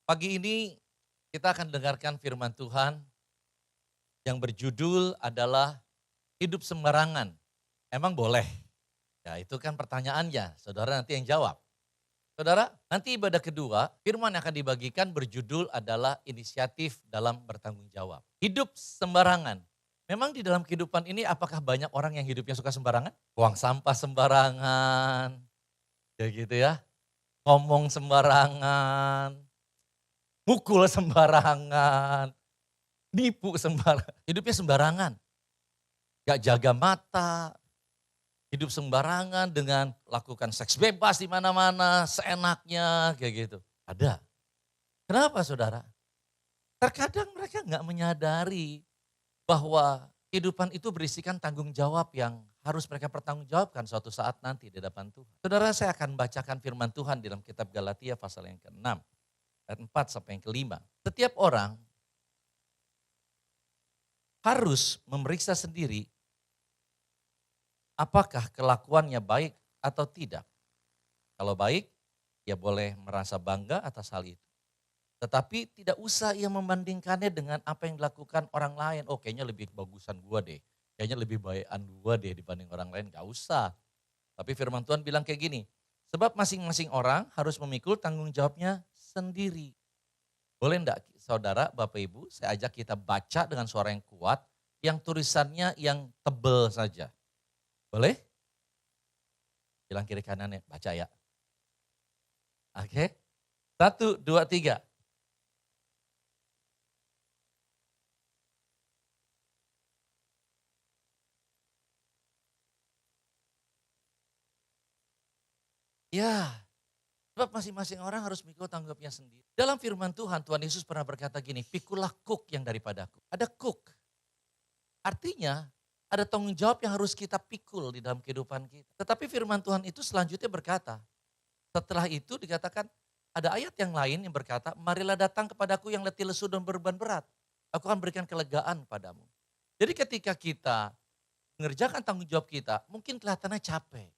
Pagi ini kita akan dengarkan firman Tuhan yang berjudul adalah hidup sembarangan. Emang boleh? Ya itu kan pertanyaannya, saudara nanti yang jawab. Saudara, nanti ibadah kedua, firman yang akan dibagikan berjudul adalah inisiatif dalam bertanggung jawab. Hidup sembarangan. Memang di dalam kehidupan ini apakah banyak orang yang hidupnya suka sembarangan? Buang sampah sembarangan, ya gitu ya. Ngomong sembarangan, mukul sembarangan, nipu sembarangan, hidupnya sembarangan, gak jaga mata, hidup sembarangan dengan lakukan seks bebas di mana-mana, seenaknya kayak gitu. Ada. Kenapa saudara? Terkadang mereka nggak menyadari bahwa kehidupan itu berisikan tanggung jawab yang harus mereka pertanggungjawabkan suatu saat nanti di hadapan Tuhan. Saudara, saya akan bacakan firman Tuhan di dalam kitab Galatia pasal yang ke-6, ayat 4 sampai yang ke-5. Setiap orang harus memeriksa sendiri apakah kelakuannya baik atau tidak. Kalau baik, ya boleh merasa bangga atas hal itu. Tetapi tidak usah ia membandingkannya dengan apa yang dilakukan orang lain. Oh kayaknya lebih bagusan gua deh. Kayaknya lebih baikan gua deh dibanding orang lain. Gak usah. Tapi firman Tuhan bilang kayak gini. Sebab masing-masing orang harus memikul tanggung jawabnya sendiri. Boleh enggak saudara, Bapak Ibu, saya ajak kita baca dengan suara yang kuat. Yang tulisannya yang tebel saja. Boleh? Bilang kiri kanannya, baca ya. Oke. Satu, dua, tiga. Ya, sebab masing-masing orang harus mikul tanggung jawabnya sendiri. Dalam firman Tuhan, Tuhan Yesus pernah berkata gini, pikulah kuk yang daripadaku. Ada kuk, artinya ada tanggung jawab yang harus kita pikul di dalam kehidupan kita. Tetapi firman Tuhan itu selanjutnya berkata, setelah itu dikatakan, ada ayat yang lain yang berkata, marilah datang kepadaku yang letih lesu dan beban berat. Aku akan berikan kelegaan padamu. Jadi ketika kita mengerjakan tanggung jawab kita, mungkin kelihatannya capek,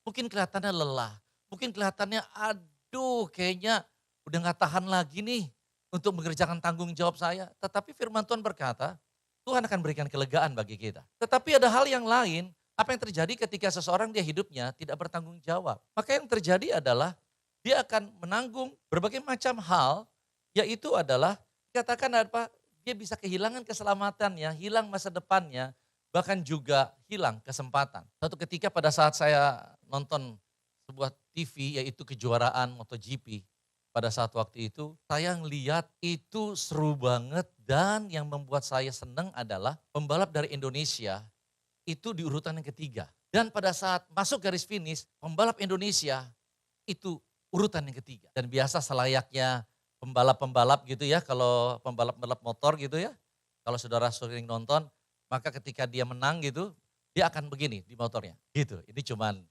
mungkin kelihatannya lelah, mungkin kelihatannya aduh kayaknya udah gak tahan lagi nih untuk mengerjakan tanggung jawab saya. Tetapi firman Tuhan berkata, Tuhan akan berikan kelegaan bagi kita. Tetapi ada hal yang lain, apa yang terjadi ketika seseorang dia hidupnya tidak bertanggung jawab. Maka yang terjadi adalah dia akan menanggung berbagai macam hal, yaitu adalah dikatakan apa, dia bisa kehilangan keselamatannya, hilang masa depannya, bahkan juga hilang kesempatan. Suatu ketika pada saat saya nonton sebuah TV yaitu kejuaraan MotoGP. Pada saat waktu itu saya ngeliat itu seru banget dan yang membuat saya senang adalah pembalap dari Indonesia itu di urutan yang ketiga. Dan pada saat masuk garis finish pembalap Indonesia itu urutan yang ketiga. Dan biasa selayaknya pembalap-pembalap gitu ya, kalau pembalap-pembalap motor gitu ya, kalau saudara sering nonton, maka ketika dia menang gitu, dia akan begini di motornya, gitu. Ini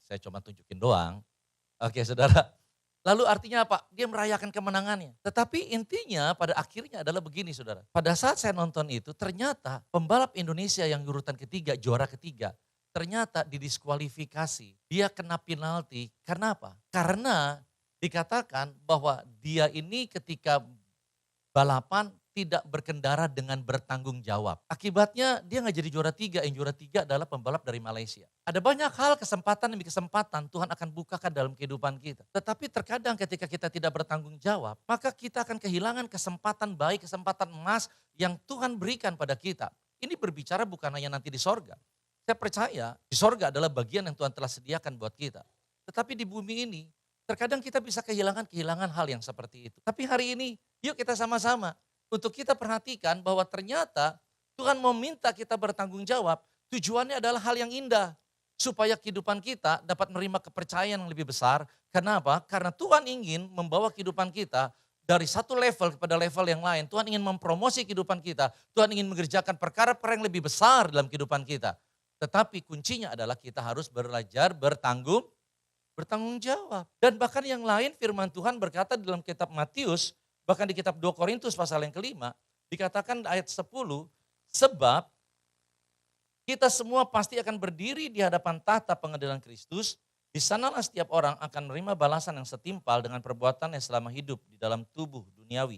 saya cuman tunjukin doang. Oke saudara, lalu artinya apa? Dia merayakan kemenangannya. Tetapi intinya pada akhirnya adalah begini saudara. Pada saat saya nonton itu ternyata pembalap Indonesia yang urutan ketiga, juara ketiga. Ternyata didiskualifikasi. Dia kena penalti. Karena apa? Karena dikatakan bahwa dia ini ketika balapan tidak berkendara dengan bertanggung jawab. Akibatnya dia nggak jadi juara tiga, yang juara tiga adalah pembalap dari Malaysia. Ada banyak hal kesempatan demi kesempatan Tuhan akan bukakan dalam kehidupan kita. Tetapi terkadang ketika kita tidak bertanggung jawab, maka kita akan kehilangan kesempatan baik, kesempatan emas yang Tuhan berikan pada kita. Ini berbicara bukan hanya nanti di sorga. Saya percaya di sorga adalah bagian yang Tuhan telah sediakan buat kita. Tetapi di bumi ini, terkadang kita bisa kehilangan hal yang seperti itu. Tapi hari ini, yuk kita sama-sama untuk kita perhatikan bahwa ternyata Tuhan meminta kita bertanggung jawab, tujuannya adalah hal yang indah. Supaya kehidupan kita dapat menerima kepercayaan yang lebih besar. Kenapa? Karena Tuhan ingin membawa kehidupan kita dari satu level kepada level yang lain. Tuhan ingin mempromosi kehidupan kita. Tuhan ingin mengerjakan perkara-perkara yang lebih besar dalam kehidupan kita. Tetapi kuncinya adalah kita harus belajar bertanggung jawab. Dan bahkan yang lain firman Tuhan berkata dalam kitab Matius, bahkan di kitab 2 Korintus pasal yang kelima, dikatakan ayat 10, sebab kita semua pasti akan berdiri di hadapan tahta pengadilan Kristus, di sanalah setiap orang akan menerima balasan yang setimpal dengan perbuatannya selama hidup di dalam tubuh duniawi.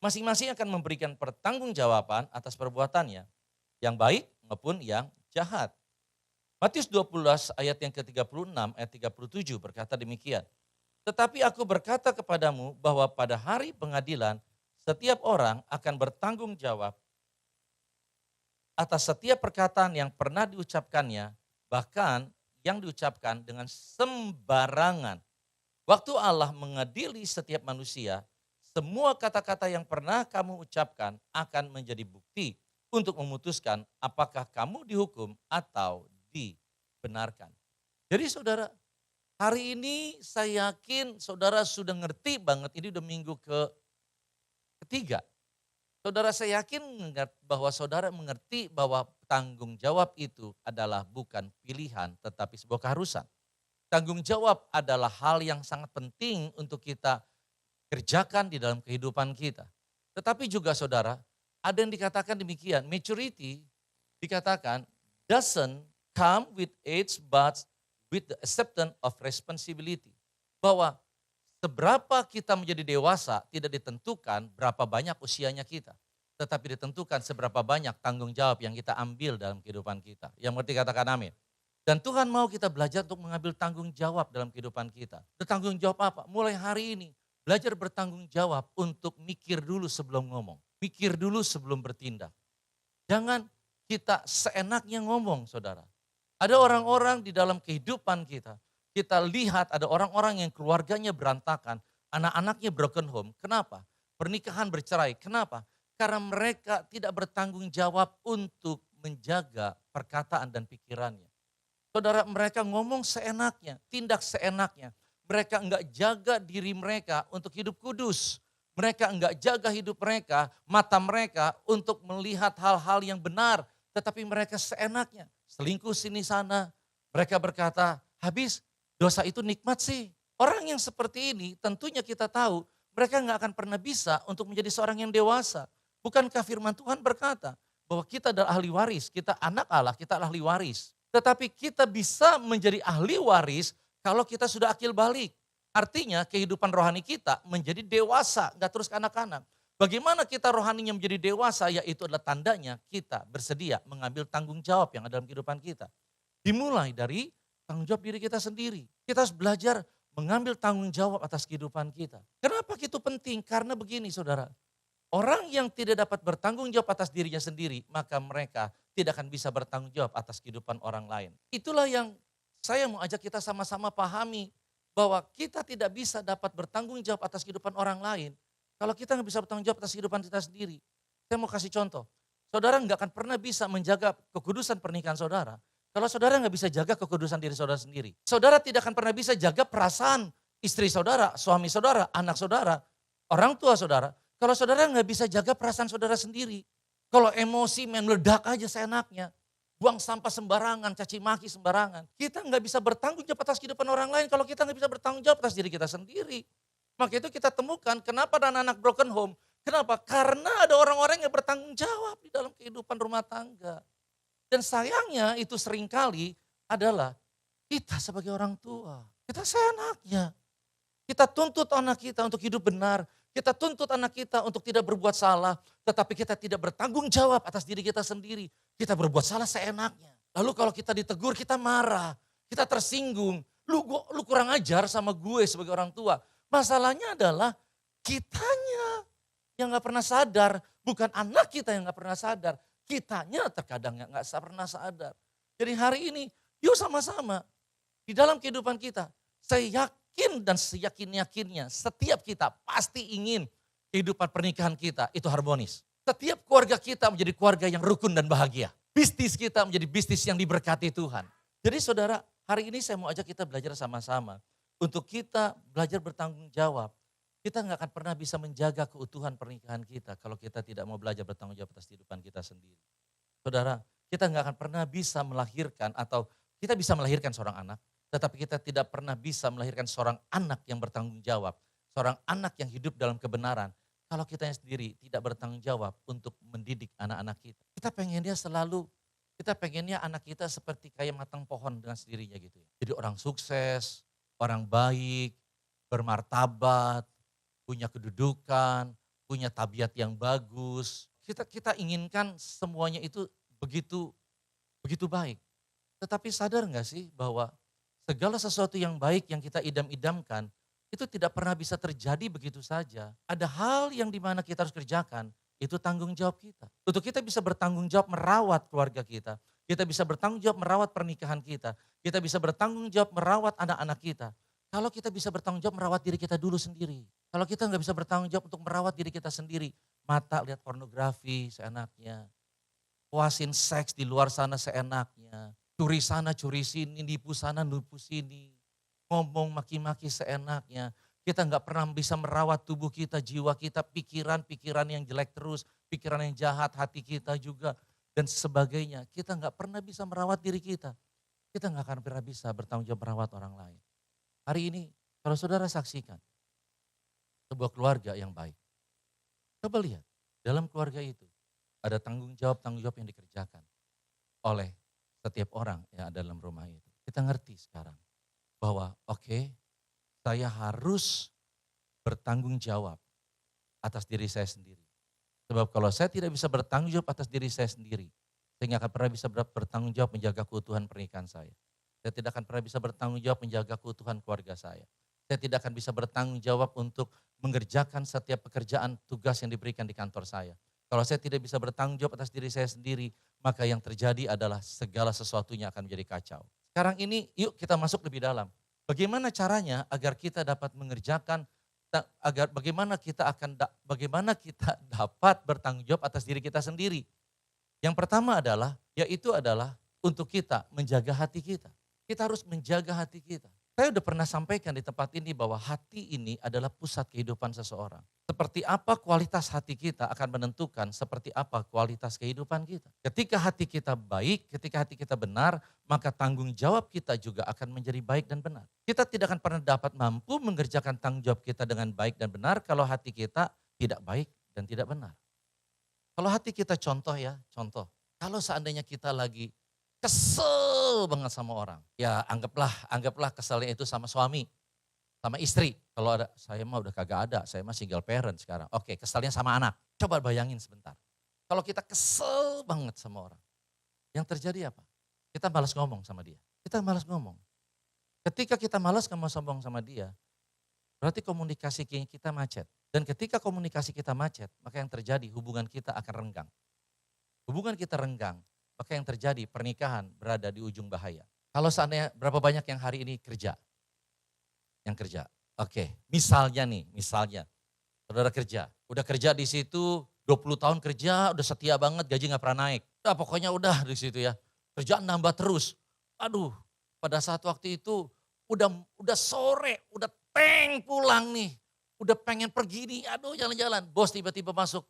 Masing-masing akan memberikan pertanggungjawaban atas perbuatannya, yang baik maupun yang jahat. Matius 12 ayat yang ke-36 ayat 37 berkata demikian. Tetapi aku berkata kepadamu bahwa pada hari pengadilan setiap orang akan bertanggung jawab atas setiap perkataan yang pernah diucapkannya, bahkan yang diucapkan dengan sembarangan. Waktu Allah mengadili setiap manusia, semua kata-kata yang pernah kamu ucapkan akan menjadi bukti untuk memutuskan apakah kamu dihukum atau dibenarkan. Jadi saudara, hari ini saya yakin saudara sudah ngerti banget, ini udah minggu ketiga. Saudara, saya yakin bahwa saudara mengerti bahwa tanggung jawab itu adalah bukan pilihan tetapi sebuah keharusan. Tanggung jawab adalah hal yang sangat penting untuk kita kerjakan di dalam kehidupan kita. Tetapi juga saudara, ada yang dikatakan demikian, maturity dikatakan doesn't come with age but with the acceptance of responsibility. Bahwa seberapa kita menjadi dewasa tidak ditentukan berapa banyak usianya kita. Tetapi ditentukan seberapa banyak tanggung jawab yang kita ambil dalam kehidupan kita. Yang mengerti katakan amin. Dan Tuhan mau kita belajar untuk mengambil tanggung jawab dalam kehidupan kita. Bertanggung jawab apa? Mulai hari ini belajar bertanggung jawab untuk mikir dulu sebelum ngomong. Mikir dulu sebelum bertindak. Jangan kita seenaknya ngomong saudara. Ada orang-orang di dalam kehidupan kita. Kita lihat ada orang-orang yang keluarganya berantakan. Anak-anaknya broken home. Kenapa? Pernikahan bercerai. Kenapa? Karena mereka tidak bertanggung jawab untuk menjaga perkataan dan pikirannya. Saudara, mereka ngomong seenaknya, tindak seenaknya. Mereka enggak jaga diri mereka untuk hidup kudus. Mereka enggak jaga hidup mereka, mata mereka untuk melihat hal-hal yang benar. Tetapi mereka seenaknya, selingkuh sini sana. Mereka berkata, habis dosa itu nikmat sih. Orang yang seperti ini tentunya kita tahu, mereka enggak akan pernah bisa untuk menjadi seorang yang dewasa. Bukankah firman Tuhan berkata bahwa kita adalah ahli waris, kita anak Allah, kita adalah ahli waris. Tetapi kita bisa menjadi ahli waris kalau kita sudah akil balik. Artinya kehidupan rohani kita menjadi dewasa, gak terus kanak-kanak. Bagaimana kita rohaninya menjadi dewasa, yaitu adalah tandanya kita bersedia mengambil tanggung jawab yang ada dalam kehidupan kita. Dimulai dari tanggung jawab diri kita sendiri. Kita harus belajar mengambil tanggung jawab atas kehidupan kita. Kenapa itu penting? Karena begini saudara, orang yang tidak dapat bertanggung jawab atas dirinya sendiri, maka mereka tidak akan bisa bertanggung jawab atas kehidupan orang lain. Itulah yang saya mau ajak kita sama-sama pahami, bahwa kita tidak bisa dapat bertanggung jawab atas kehidupan orang lain, kalau kita nggak bisa bertanggung jawab atas kehidupan kita sendiri. Saya mau kasih contoh, saudara nggak akan pernah bisa menjaga kekudusan pernikahan saudara, kalau saudara nggak bisa jaga kekudusan diri saudara sendiri. Saudara tidak akan pernah bisa jaga perasaan istri saudara, suami saudara, anak saudara, orang tua saudara, kalau saudara nggak bisa jaga perasaan saudara sendiri. Kalau emosi meledak aja seenaknya, buang sampah sembarangan, caci maki sembarangan. Kita nggak bisa bertanggung jawab atas kehidupan orang lain kalau kita nggak bisa bertanggung jawab atas diri kita sendiri. Maka itu kita temukan kenapa ada anak broken home. Kenapa? Karena ada orang-orang yang bertanggung jawab di dalam kehidupan rumah tangga. Dan sayangnya itu seringkali adalah kita sebagai orang tua. Kita seenaknya. Kita tuntut anak kita untuk hidup benar. Kita tuntut anak kita untuk tidak berbuat salah. Tetapi kita tidak bertanggung jawab atas diri kita sendiri. Kita berbuat salah seenaknya. Lalu kalau kita ditegur kita marah. Kita tersinggung. Lu kurang ajar sama gue sebagai orang tua. Masalahnya adalah kitanya yang gak pernah sadar. Bukan anak kita yang gak pernah sadar. Kitanya terkadang gak pernah sadar. Jadi hari ini yuk sama-sama di dalam kehidupan kita. Saya yakin dan seyakin-yakinnya setiap kita pasti ingin kehidupan pernikahan kita itu harmonis. Setiap keluarga kita menjadi keluarga yang rukun dan bahagia. Bisnis kita menjadi bisnis yang diberkati Tuhan. Jadi saudara, hari ini saya mau ajak kita belajar sama-sama. Untuk kita belajar bertanggung jawab. Kita nggak akan pernah bisa menjaga keutuhan pernikahan kita kalau kita tidak mau belajar bertanggung jawab atas kehidupan kita sendiri. Saudara, kita nggak akan pernah bisa melahirkan atau kita bisa melahirkan seorang anak. Tetapi kita tidak pernah bisa melahirkan seorang anak yang bertanggung jawab. Seorang anak yang hidup dalam kebenaran. Kalau kita sendiri tidak bertanggung jawab untuk mendidik anak-anak kita. Kita pengennya anak kita seperti kayak matang pohon dengan sendirinya gitu. Jadi orang sukses, orang baik, bermartabat, punya kedudukan, punya tabiat yang bagus. Kita inginkan semuanya itu begitu begitu baik. Tetapi sadar nggak sih bahwa segala sesuatu yang baik yang kita idam-idamkan itu tidak pernah bisa terjadi begitu saja. Ada hal yang dimana kita harus kerjakan, itu tanggung jawab kita. Untuk kita bisa bertanggung jawab merawat keluarga kita bisa bertanggung jawab merawat pernikahan kita bisa bertanggung jawab merawat anak-anak kita. Kalau kita bisa bertanggung jawab merawat diri kita dulu sendiri. Kalau kita nggak bisa bertanggung jawab untuk merawat diri kita sendiri, mata lihat pornografi seenaknya, puasin seks di luar sana seenaknya, curi sana, curi sini, nipu sana, nipu sini, ngomong maki-maki seenaknya. Kita nggak pernah bisa merawat tubuh kita, jiwa kita, pikiran-pikiran yang jelek terus, pikiran yang jahat, hati kita juga, dan sebagainya. Kita nggak pernah bisa merawat diri kita. Kita nggak akan pernah bisa bertanggung jawab merawat orang lain. Hari ini, kalau saudara saksikan sebuah keluarga yang baik, coba lihat, dalam keluarga itu ada tanggung jawab yang dikerjakan oleh setiap orang yang ada dalam rumah itu. Kita ngerti sekarang bahwa oke, saya harus bertanggung jawab atas diri saya sendiri. Sebab kalau saya tidak bisa bertanggung jawab atas diri saya sendiri, saya nggak akan pernah bisa bertanggung jawab menjaga keutuhan pernikahan saya. Saya tidak akan pernah bisa bertanggung jawab menjaga keutuhan keluarga saya. Saya tidak akan bisa bertanggung jawab untuk mengerjakan setiap pekerjaan tugas yang diberikan di kantor saya. Kalau saya tidak bisa bertanggung jawab atas diri saya sendiri, maka yang terjadi adalah segala sesuatunya akan menjadi kacau. Sekarang ini yuk kita masuk lebih dalam. Bagaimana caranya agar kita dapat mengerjakan, bagaimana kita dapat bertanggung jawab atas diri kita sendiri. Yang pertama adalah, yaitu adalah untuk kita menjaga hati kita. Kita harus menjaga hati kita. Saya udah pernah sampaikan di tempat ini bahwa hati ini adalah pusat kehidupan seseorang. Seperti apa kualitas hati kita akan menentukan seperti apa kualitas kehidupan kita. Ketika hati kita baik, ketika hati kita benar, maka tanggung jawab kita juga akan menjadi baik dan benar. Kita tidak akan pernah dapat mampu mengerjakan tanggung jawab kita dengan baik dan benar kalau hati kita tidak baik dan tidak benar. Kalau hati kita contoh, kalau seandainya kita lagi kesel banget sama orang. Ya anggaplah keselnya itu sama suami, sama istri. Kalau ada, saya mah udah kagak ada, saya mah single parent sekarang. Oke, keselnya sama anak. Coba bayangin sebentar. Kalau kita kesel banget sama orang, yang terjadi apa? Kita malas ngomong sama dia. Kita malas ngomong. Ketika kita malas ngomong sama dia, berarti komunikasi kita macet. Dan ketika komunikasi kita macet, maka yang terjadi hubungan kita akan renggang. Hubungan kita renggang, maka yang terjadi pernikahan berada di ujung bahaya. Kalau seandainya berapa banyak yang hari ini kerja? Yang kerja. Oke, misalnya saudara kerja. Udah kerja di situ 20 tahun kerja, udah setia banget, gaji gak pernah naik. Nah, pokoknya udah di situ ya. Kerjaan nambah terus. Aduh, pada saat waktu itu udah sore, udah pulang nih. Udah pengen pergi nih, aduh jalan-jalan. Bos tiba-tiba masuk,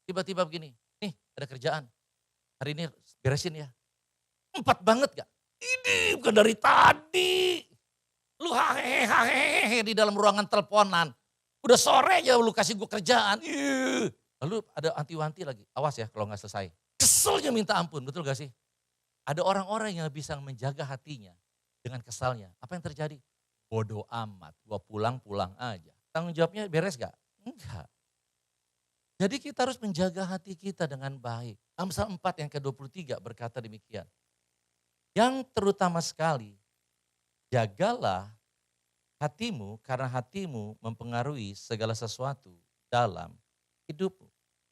tiba-tiba begini. Nih ada kerjaan, hari ini beresin ya. 4 banget gak? Ini bukan dari tadi. Lu hahehe di dalam ruangan teleponan. Udah sore aja lu kasih gue kerjaan. Lalu ada anti-wanti lagi. Awas ya kalau gak selesai. Keselnya minta ampun, betul gak sih? Ada orang-orang yang bisa menjaga hatinya dengan kesalnya. Apa yang terjadi? Bodoh amat, gua pulang aja. Tanggung jawabnya beres gak? Enggak. Jadi kita harus menjaga hati kita dengan baik. Amsal 4 yang ke-23 berkata demikian. Yang terutama sekali, jagalah hatimu karena hatimu mempengaruhi segala sesuatu dalam hidupmu.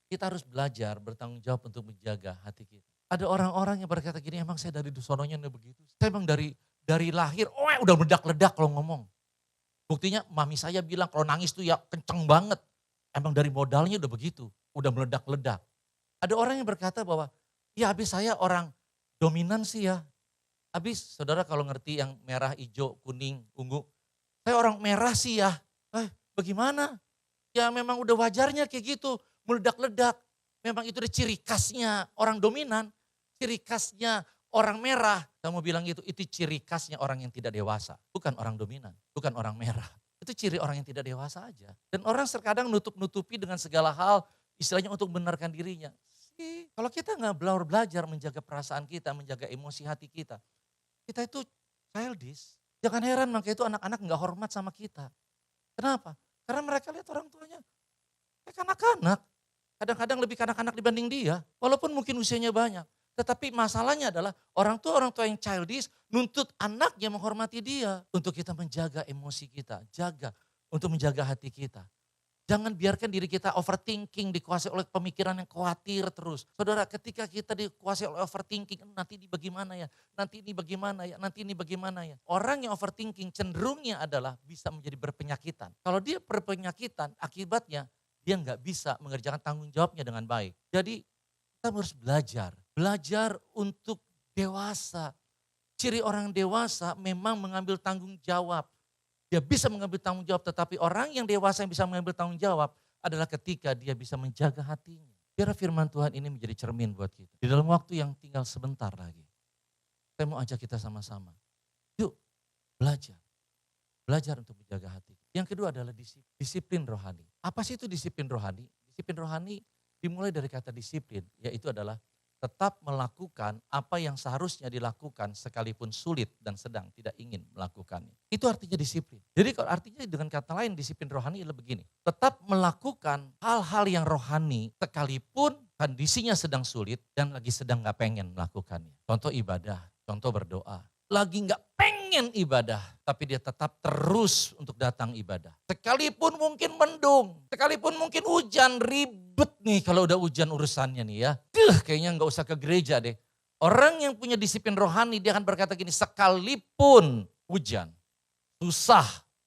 Kita harus belajar bertanggung jawab untuk menjaga hati kita. Ada orang-orang yang berkata gini, emang saya dari sononya udah begitu. Saya emang dari lahir, udah meledak-ledak kalau ngomong. Buktinya mami saya bilang kalau nangis tuh ya kenceng banget. Emang dari modalnya udah begitu, udah meledak-ledak. Ada orang yang berkata bahwa, ya habis saya orang dominan sih ya. Habis saudara kalau ngerti yang merah, hijau, kuning, ungu. Saya orang merah sih ya. Bagaimana? Ya memang udah wajarnya kayak gitu, meledak-ledak. Memang itu udah ciri khasnya orang dominan, ciri khasnya orang merah. Kamu bilang itu ciri khasnya orang yang tidak dewasa. Bukan orang dominan, bukan orang merah. Itu ciri orang yang tidak dewasa aja. Dan orang terkadang nutup-nutupi dengan segala hal, istilahnya untuk membenarkan dirinya. Kalau kita nggak belajar menjaga perasaan kita, menjaga emosi hati kita itu childish. Jangan heran makanya itu anak-anak nggak hormat sama kita. Kenapa? Karena mereka lihat orang tuanya kanak-kanak. Kadang-kadang lebih kanak-kanak dibanding dia, walaupun mungkin usianya banyak. Tetapi masalahnya adalah orang tua yang childish nuntut anaknya menghormati dia. Untuk kita menjaga emosi kita, untuk menjaga hati kita. Jangan biarkan diri kita overthinking, dikuasai oleh pemikiran yang khawatir terus. Saudara, ketika kita dikuasai oleh overthinking, nanti ini bagaimana ya, nanti ini bagaimana ya, nanti ini bagaimana ya. Orang yang overthinking cenderungnya adalah bisa menjadi berpenyakitan. Kalau dia berpenyakitan, akibatnya dia nggak bisa mengerjakan tanggung jawabnya dengan baik. Jadi kita harus belajar untuk dewasa. Ciri orang dewasa memang mengambil tanggung jawab. Dia bisa mengambil tanggung jawab, tetapi orang yang dewasa yang bisa mengambil tanggung jawab adalah ketika dia bisa menjaga hatinya. Biar firman Tuhan ini menjadi cermin buat kita. Di dalam waktu yang tinggal sebentar lagi, saya mau ajak kita sama-sama. Yuk belajar. Belajar untuk menjaga hati. Yang kedua adalah disiplin rohani. Apa sih itu disiplin rohani? Disiplin rohani dimulai dari kata disiplin, yaitu adalah tetap melakukan apa yang seharusnya dilakukan sekalipun sulit dan sedang tidak ingin melakukannya. Itu artinya disiplin. Jadi kalau artinya dengan kata lain disiplin rohani adalah begini. Tetap melakukan hal-hal yang rohani sekalipun kondisinya sedang sulit dan lagi sedang gak pengen melakukannya. Contoh ibadah, contoh berdoa. Lagi gak pengen ibadah, tapi dia tetap terus untuk datang ibadah. Sekalipun mungkin mendung, sekalipun mungkin hujan, ribet nih kalau udah hujan urusannya nih ya. Kayaknya gak usah ke gereja deh. Orang yang punya disiplin rohani dia akan berkata gini, sekalipun hujan, susah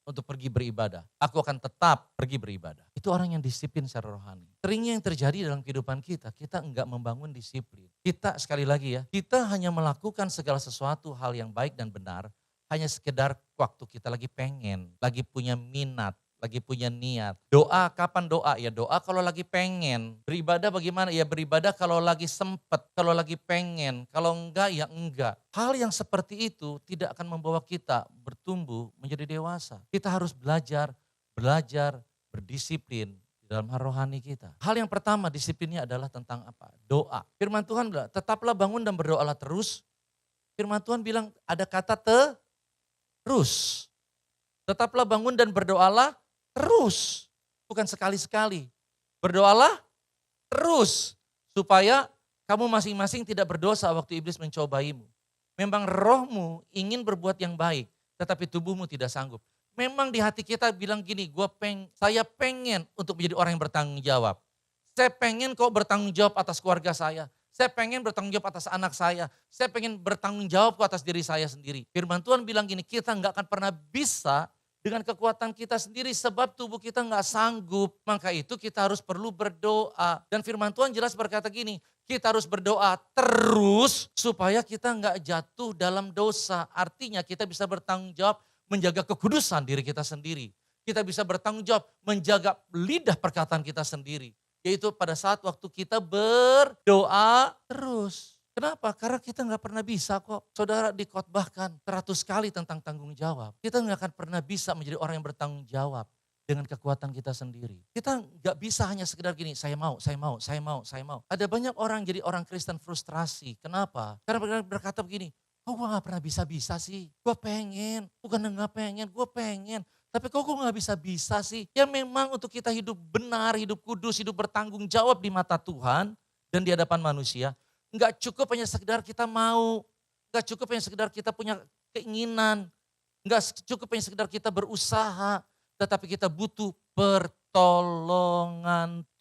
untuk pergi beribadah, aku akan tetap pergi beribadah. Itu orang yang disiplin secara rohani. Seringnya yang terjadi dalam kehidupan kita enggak membangun disiplin. Kita sekali lagi ya, kita hanya melakukan segala sesuatu hal yang baik dan benar, hanya sekedar waktu kita lagi pengen, lagi punya minat, lagi punya niat. Doa, kapan doa? Ya doa kalau lagi pengen. Beribadah bagaimana? Ya beribadah kalau lagi sempet, kalau lagi pengen. Kalau enggak, ya enggak. Hal yang seperti itu tidak akan membawa kita bertumbuh menjadi dewasa. Kita harus belajar, berdisiplin di dalam hal rohani kita. Hal yang pertama disiplinnya adalah tentang apa? Doa. Firman Tuhan bilang, tetaplah bangun dan berdoalah terus. Firman Tuhan bilang ada kata terus. Tetaplah bangun dan berdoalah terus, bukan sekali-sekali. Berdoalah terus, supaya kamu masing-masing tidak berdosa waktu iblis mencobaimu. Memang rohmu ingin berbuat yang baik, tetapi tubuhmu tidak sanggup. Memang di hati kita bilang gini, saya pengen untuk menjadi orang yang bertanggung jawab. Saya pengen kok bertanggung jawab atas keluarga saya. Saya pengen bertanggung jawab atas anak saya. Saya pengen bertanggung jawab atas diri saya sendiri. Firman Tuhan bilang gini, kita nggak akan pernah bisa dengan kekuatan kita sendiri sebab tubuh kita nggak sanggup. Maka itu kita harus perlu berdoa. Dan firman Tuhan jelas berkata gini, kita harus berdoa terus supaya kita nggak jatuh dalam dosa. Artinya kita bisa bertanggung jawab menjaga kekudusan diri kita sendiri. Kita bisa bertanggung jawab menjaga lidah perkataan kita sendiri. Yaitu pada saat waktu kita berdoa terus. Kenapa? Karena kita nggak pernah bisa kok. Saudara dikhotbahkan 100 kali tentang tanggung jawab. Kita nggak akan pernah bisa menjadi orang yang bertanggung jawab dengan kekuatan kita sendiri. Kita nggak bisa hanya sekedar gini, saya mau. Ada banyak orang jadi orang Kristen frustrasi. Kenapa? Karena berkata begini, kok gue nggak pernah bisa-bisa sih? Gue pengen, bukan nggak pengen, gue pengen. Tapi kok gue nggak bisa-bisa sih? Ya memang untuk kita hidup benar, hidup kudus, hidup bertanggung jawab di mata Tuhan dan di hadapan manusia. Enggak cukup hanya sekedar kita mau, enggak cukup hanya sekedar kita punya keinginan, enggak cukup hanya sekedar kita berusaha, tetapi kita butuh pertolongan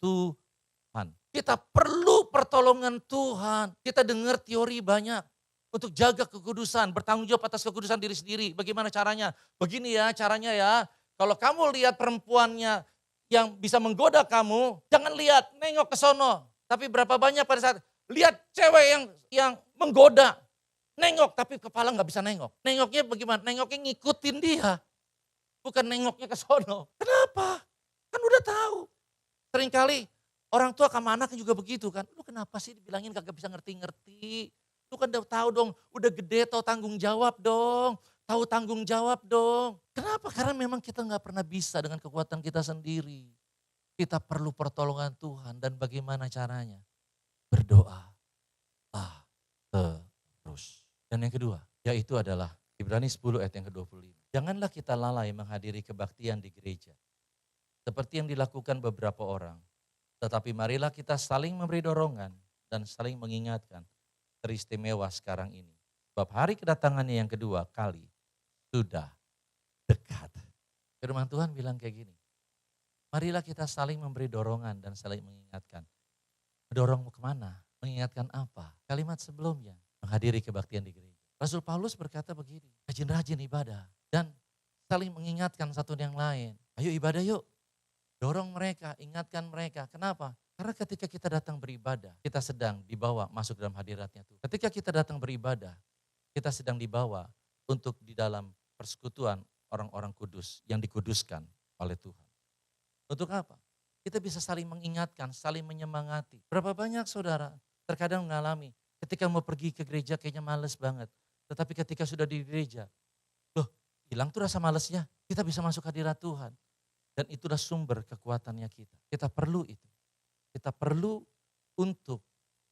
Tuhan. Kita perlu pertolongan Tuhan. Kita dengar teori banyak untuk jaga kekudusan, bertanggung jawab atas kekudusan diri sendiri. Bagaimana caranya? Begini ya caranya ya, kalau kamu lihat perempuannya yang bisa menggoda kamu, jangan lihat, nengok ke sono. Tapi berapa banyak pada saat lihat cewek yang menggoda, nengok tapi kepala nggak bisa nengok. Nengoknya bagaimana? Nengoknya ngikutin dia, bukan nengoknya ke sono. Kenapa? Kan udah tahu. Seringkali orang tua sama anak juga begitu kan. Lu kenapa sih dibilangin kagak bisa ngerti-ngerti? Lu kan udah tahu dong, udah gede tahu tanggung jawab dong. Tahu tanggung jawab dong. Kenapa? Karena memang kita nggak pernah bisa dengan kekuatan kita sendiri. Kita perlu pertolongan Tuhan dan bagaimana caranya? Berdoa terus. Dan yang kedua, yaitu adalah Ibrani 10 ayat yang ke-25. Janganlah kita lalai menghadiri kebaktian di gereja. Seperti yang dilakukan beberapa orang. Tetapi marilah kita saling memberi dorongan dan saling mengingatkan teristimewa sekarang ini. Sebab hari kedatangannya yang kedua kali sudah dekat. Firman Tuhan bilang kayak gini, marilah kita saling memberi dorongan dan saling mengingatkan. Mendorong kemana? Mengingatkan apa? Kalimat sebelumnya, menghadiri kebaktian di gereja. Rasul Paulus berkata begini, rajin-rajin ibadah dan saling mengingatkan satu yang lain. Ayo ibadah yuk, dorong mereka, ingatkan mereka. Kenapa? Karena ketika kita datang beribadah, kita sedang dibawa masuk dalam hadiratnya Tuhan. Ketika kita datang beribadah, kita sedang dibawa untuk di dalam persekutuan orang-orang kudus yang dikuduskan oleh Tuhan. Untuk apa? Kita bisa saling mengingatkan, saling menyemangati. Berapa banyak saudara terkadang mengalami ketika mau pergi ke gereja kayaknya males banget. Tetapi ketika sudah di gereja, loh hilang tuh rasa malesnya. Kita bisa masuk hadirat Tuhan. Dan itulah sumber kekuatannya kita. Kita perlu itu. Kita perlu untuk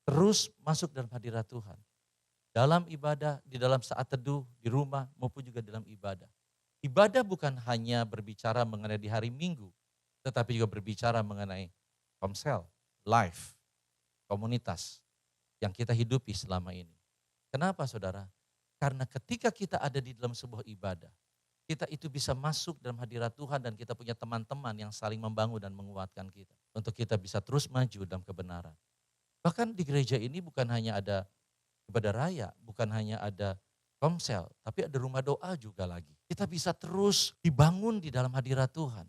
terus masuk dalam hadirat Tuhan. Dalam ibadah, di dalam saat teduh, di rumah maupun juga dalam ibadah. Ibadah bukan hanya berbicara mengenai di hari Minggu, tetapi juga berbicara mengenai komsel, life, komunitas yang kita hidupi selama ini. Kenapa saudara? Karena ketika kita ada di dalam sebuah ibadah, kita itu bisa masuk dalam hadirat Tuhan dan kita punya teman-teman yang saling membangun dan menguatkan kita. Untuk kita bisa terus maju dalam kebenaran. Bahkan di gereja ini bukan hanya ada ibadah raya, bukan hanya ada komsel, tapi ada rumah doa juga lagi. Kita bisa terus dibangun di dalam hadirat Tuhan.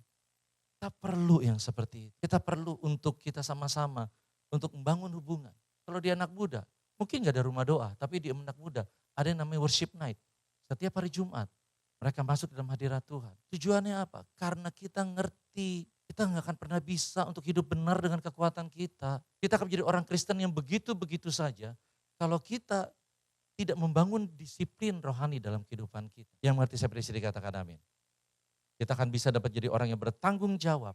Kita perlu yang seperti itu. Kita perlu untuk kita sama-sama untuk membangun hubungan. Kalau dia anak muda, mungkin gak ada rumah doa, tapi di anak muda ada yang namanya worship night. Setiap hari Jumat, mereka masuk dalam hadirat Tuhan. Tujuannya apa? Karena kita ngerti, kita gak akan pernah bisa untuk hidup benar dengan kekuatan kita. Kita akan menjadi orang Kristen yang begitu-begitu saja. Kalau kita tidak membangun disiplin rohani dalam kehidupan kita. Yang mengerti saya beri katakan amin. Kita akan bisa dapat jadi orang yang bertanggung jawab.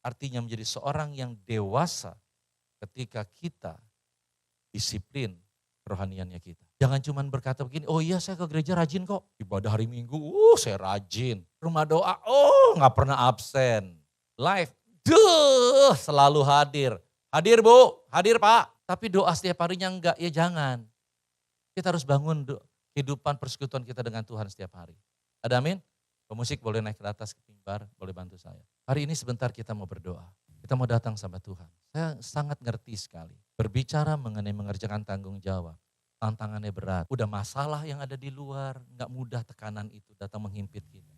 Artinya menjadi seorang yang dewasa ketika kita disiplin kerohaniannya kita. Jangan cuma berkata begini, oh iya saya ke gereja rajin kok. Ibadah hari Minggu, saya rajin. Rumah doa, gak pernah absen. Live, selalu hadir. Hadir Bu, hadir Pak. Tapi doa setiap harinya enggak, ya jangan. Kita harus bangun kehidupan persekutuan kita dengan Tuhan setiap hari. Ada amin? Pemusik boleh naik ke atas ke mimbar, boleh bantu saya. Hari ini sebentar kita mau berdoa. Kita mau datang sama Tuhan. Saya sangat ngerti sekali. Berbicara mengenai mengerjakan tanggung jawab. Tantangannya berat. Udah masalah yang ada di luar, gak mudah tekanan itu datang menghimpit kita.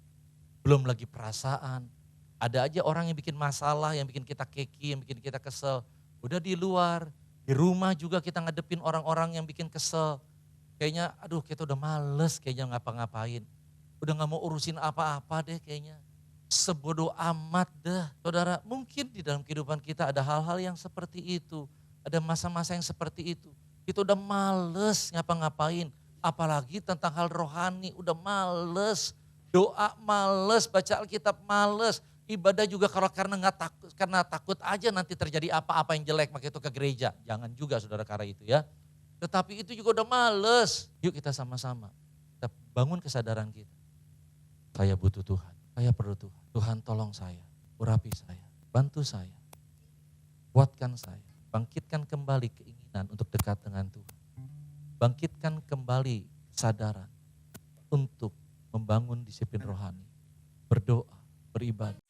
Belum lagi perasaan. Ada aja orang yang bikin masalah, yang bikin kita keki, yang bikin kita kesel. Udah di luar, di rumah juga kita ngadepin orang-orang yang bikin kesel. Kayaknya aduh kita udah males kayaknya ngapa-ngapain. Udah gak mau urusin apa-apa deh kayaknya. Sebodoh amat dah. Saudara, mungkin di dalam kehidupan kita ada hal-hal yang seperti itu. Ada masa-masa yang seperti itu. Kita udah males ngapa-ngapain. Apalagi tentang hal rohani, udah males. Doa males, baca Alkitab males. Ibadah juga kalau karena takut aja nanti terjadi apa-apa yang jelek, maka itu ke gereja. Jangan juga saudara karena itu ya. Tetapi itu juga udah males. Yuk kita sama-sama. Kita bangun kesadaran kita. Saya butuh Tuhan, saya perlu Tuhan. Tuhan tolong saya, urapi saya, bantu saya, kuatkan saya. Bangkitkan kembali keinginan untuk dekat dengan Tuhan. Bangkitkan kembali kesadaran untuk membangun disiplin rohani. Berdoa, beribadah.